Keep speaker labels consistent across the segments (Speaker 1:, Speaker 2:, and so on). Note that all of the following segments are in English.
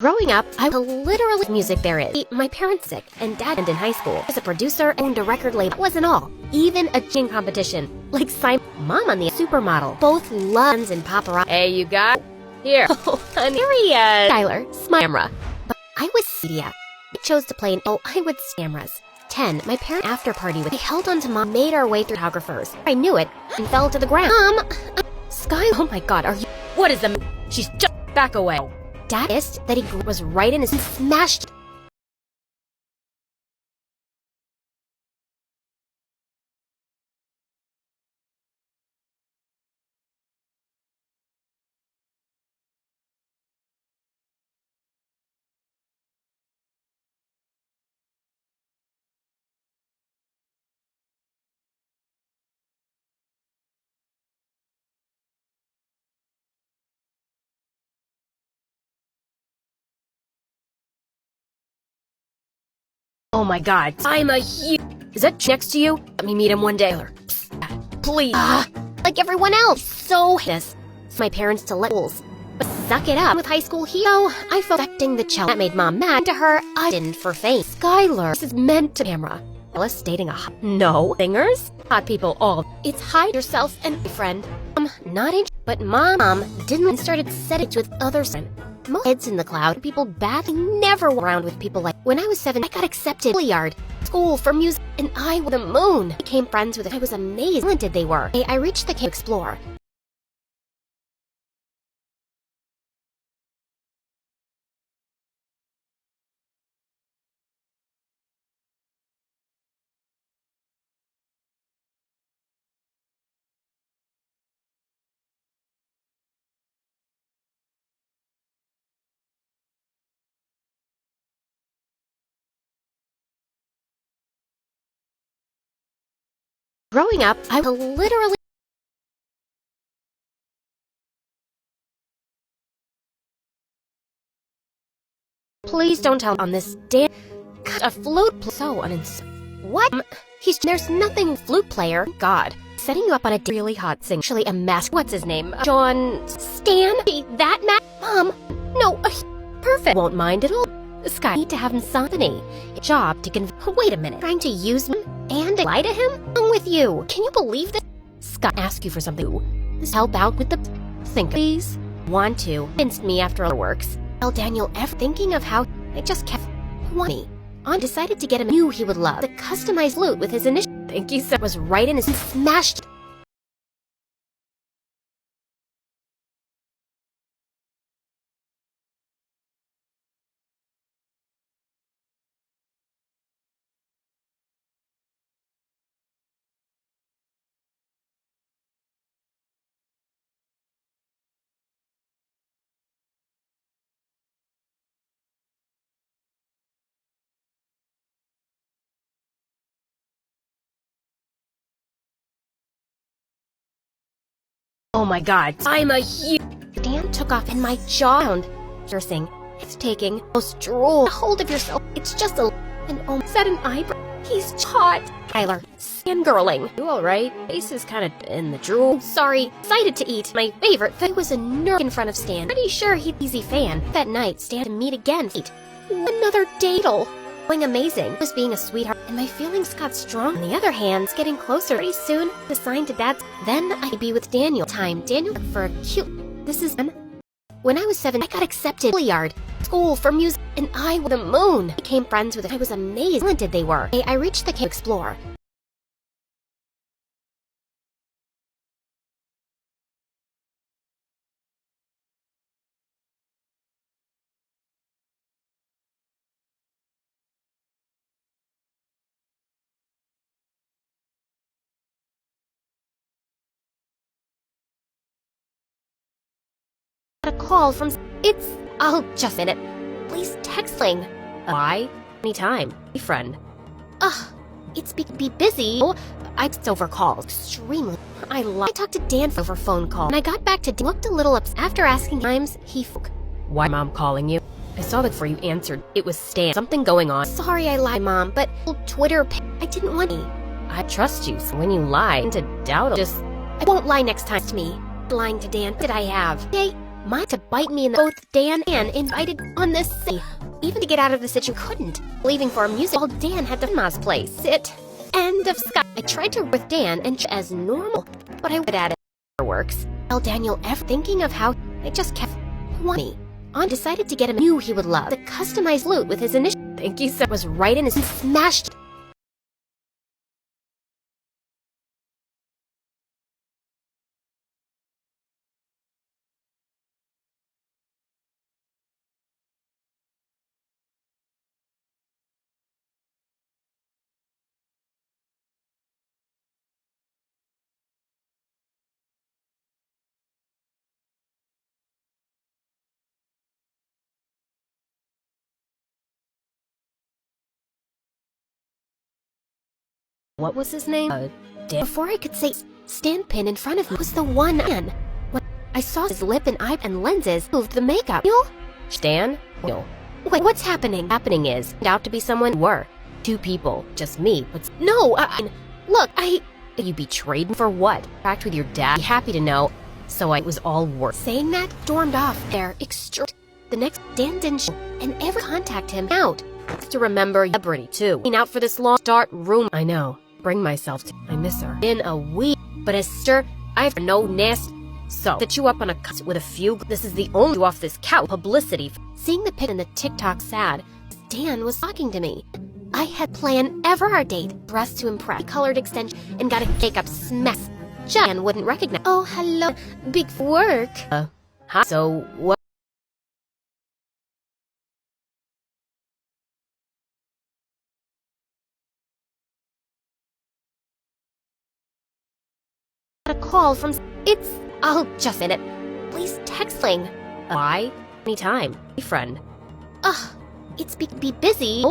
Speaker 1: Growing up, I was literally music there is. My parents sick, and dad in high school was a producer and owned a record label. That wasn't all. Even a singing competition, like Simon, mom on the supermodel. Both loves and paparazzi. Hey, you got here. Oh, honey. Here Tyler, smile camera. But I was media. I chose to play I would cameras. 10. My parents' after party with. I held on to mom, made our way through photographers. I knew it and fell to the ground. Sky. Oh my God, are you? What is the? She's just back away. Dad missed that he was right in his smashed. Oh my God, I'm a huge. Is that next to you? Let me meet him one day. Please. Like everyone else. So this. My parents to let rules. But suck it up with high school hero. I felt affecting the child that made mom mad to her. I didn't for fame. Skylar. This is meant to camera. Alice dating a hot. No. Singers? Hot people all. It's hide yourself and my friend. Not in. But mom didn't and started setting with others. Most kids in the cloud, people badly never were around with people like. When I was 7, I got accepted to Juilliard school for music, and I was the moon. I became friends with it. I was amazed how talented they were. I reached the camp to explore. Growing up, I was literally. Please don't tell on this damn. A flute so What? There's nothing flute player. God. Setting you up on a really hot sing. Actually a mask. What's his name? John Stan? That Mom. No. Perfect. Won't mind at all. Sky. Need to have him something. Job to Wait a minute. Trying to use me and lie to him? I'm with you. Can you believe this? Scott ask you for something. This help out with the think please. Want to. Convinced me after other works. Tell Daniel ever thinking of how I just kept wanting. On decided to get him knew he would love the customized loot with his initial. Thank you, sir. Was right in his smashed. Oh my God, I'm a huge. Dan took off in my jaw. Nursing. It's taking most drool. Hold of yourself. It's just a. And said an eyebrow. He's hot. Tyler, fangirling. You alright? Face is kinda in the drool. Sorry. Excited to eat. My favorite thing was a nerd in front of Stan. Pretty sure he'd easy fan. That night, Stan to meet again. Another date'll. Going amazing. Was being a sweetheart, and my feelings got strong. On the other hand, getting closer pretty soon. Assigned to Dad's. Then I'd be with Daniel. Daniel for a cute. This is. When I was 7, I got accepted to Juilliard school for music, and I was the moon. I became friends with it. I was amazed how talented they were. I reached the camp to explore. A call from. I'll just in it. Please texting. Why? Anytime. Hey, friend. It's be busy. It's over calls. Extremely. I talked to Dan over phone call, and I got back to Dan. Looked a little upset after asking times. Why Mom calling you? I saw that before you answered. It was Stan. Something going on. Sorry I lied, Mom, but Twitter. I didn't want to. I trust you. So when you lie, to doubt. I won't lie next time to me. Lying to Dan. Did I have? Hey. My to bite me in the both Dan and invited on this city. Even to get out of the situation couldn't. Leaving for a music while Dan had to Ma's place. Sit. End of Sky. I tried to with Dan and as normal, but I would add it works. Tell Daniel ever thinking of how I just kept wanting. On decided to get him knew he would love the customized loot with his initial thank you so was right in his smashed. What was his name? Dan. Before I could say standpin in front of me was the one man. When I saw his lip and eye and lenses moved the makeup. Stan? Wait, what's happening? Happening is out to be someone who were. Two people, just me. But no, look, you betrayed me for what? Backed with your dad. Be happy to know. So it was all worth. Saying that stormed off there. The next Dan didn't show and ever contact him out. To remember celebrity too. Being out for this long start room. I know. Bring myself to I miss her. In a week. But as sister, I've no nest. So set you up on a cut with a few. This is the only off this couch publicity. Seeing the pic in the TikTok sad, Dan was talking to me. I had planned ever our date, dressed to impress, colored extension, and got a makeup mess. Jan wouldn't recognize. Oh, hello, big work. Huh? So what? A call from I'll just in it. Please texting. Why? Anytime. Hey, friend. It's be busy.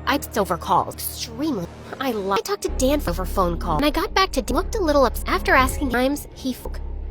Speaker 1: It's over calls. Extremely. I talked to Dan over phone call. When I got back to Dan, looked a little upset. After asking times, he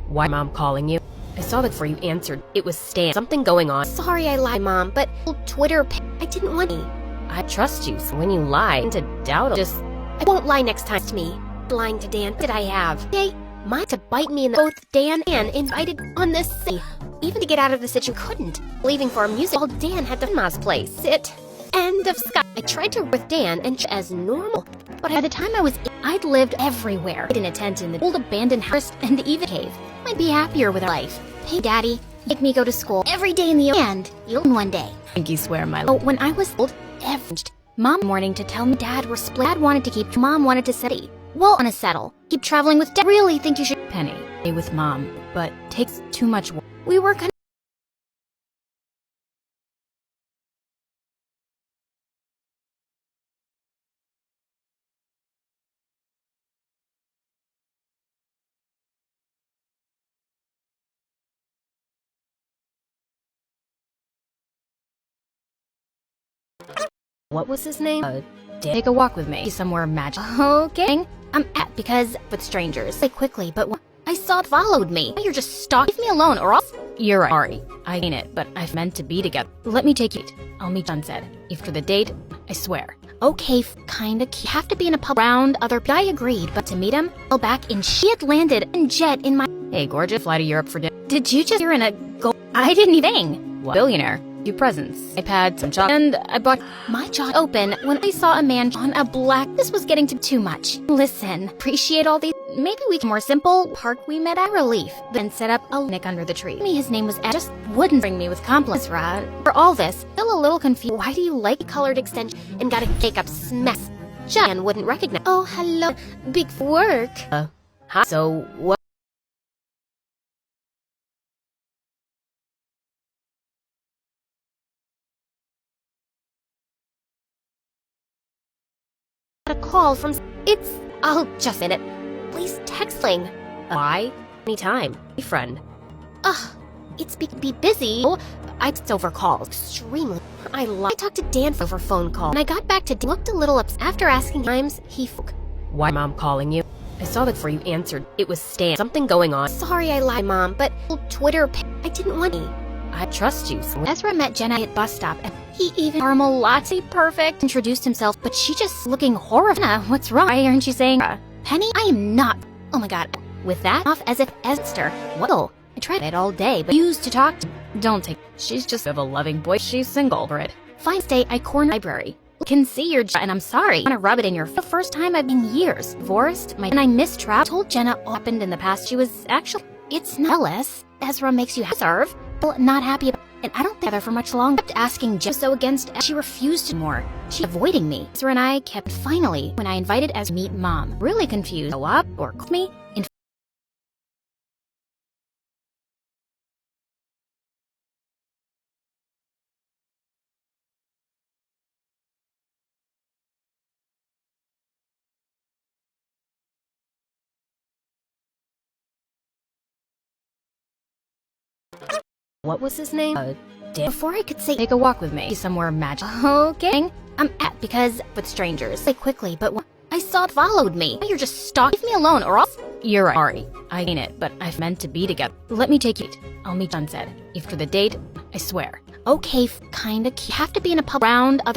Speaker 1: why Mom calling you? I saw that before you answered. It was Stan. Something going on. Sorry I lied, Mom, but Twitter I didn't want to. I trust you, so when you lie, to doubt I won't lie next time to me. Lying to Dan did I have. Okay? My to bite me in the both Dan and invited on this city. Even to get out of the situation couldn't. Leaving for a music while Dan had to Ma's place. Sit. End of Sky. I tried to with Dan and as normal, but by the time I was I'd lived everywhere. I didn't attend in the old abandoned house and even cave. I'd be happier with our life. Hey Daddy, make me go to school every day in the end. You'll one day. Pinky swear my life. When I was old, Mom morning to tell me Dad were split. Dad wanted to keep. Mom wanted to study. Well, on a settle. Keep traveling with Dad. Really think you should. Penny, stay with Mom, but takes too much work. We were kind What was his name? Take a walk with me somewhere magical. Okay. I'm at because with strangers. Say quickly, but I saw it followed me. You're just stalking. Leave me alone or else. You're right. Sorry. I mean it, but I've meant to be together. Let me take you. I'll meet sunset. After the date, I swear. Okay, kinda. Have to be in a pub round other. I agreed, but to meet him, fell back and she had landed in jet in my. Hey, gorgeous. Fly to Europe for dinner. Did you just hear in a go? I didn't even. What? Billionaire. Few presents, iPad, some chocolate, and I bought my jaw open when I saw a man on a black. This was getting to too much. Listen, appreciate all these. Maybe we can more simple. Park we met at relief, then set up a nick under the tree. His name was Ed. Just wouldn't bring me with compliments, right? For all this, still a little confused. Why do you like colored extension and got a makeup mess? Jan wouldn't recognize. Oh, hello, big work. Huh? So what? A call from I'll just in it. Please texting. Why? Anytime. Hey, friend. It's be busy. It's over calls. Extremely. I talked to Dan over phone call. When I got back to Dan, looked a little upset. After asking times, he why Mom calling you? I saw that before you answered. It was Stan. Something going on. Sorry I lied, Mom, but Twitter I didn't want to. I trust you. So Ezra met Jenna at bus stop and he even caramel latte perfect introduced himself, but she just looking horrified. What's wrong? Why aren't you saying Penny? I am not. Oh my god. With that off as if Esther. Whoa. I tried it all day, but used to talk to. Don't take. She's just of a loving boy. She's single for it. Fine, stay. I corner library. Can see your and I'm sorry. I want to rub it in your. The first time I've been years divorced. And I missed trap. Told Jenna what happened in the past. She was actually. It's not less. Ezra makes you serve. Well, not happy about. And I don't think her for much longer. Kept asking Jenna so against. She refused to more. She avoiding me. Ezra and I kept. Finally, when I invited Ezra to meet Mom, really confused. Go up or call me. What was his name? Before I could say, take a walk with me somewhere magical. Okay, I'm at because with strangers. Say quickly, but I saw it followed me. You're just stalking. Leave me alone, or else. You're right. Sorry, I mean it, but I've meant to be together. Let me take you. I'll meet Sunset after the date. I swear. Okay, kinda. Have to be in a pub around other.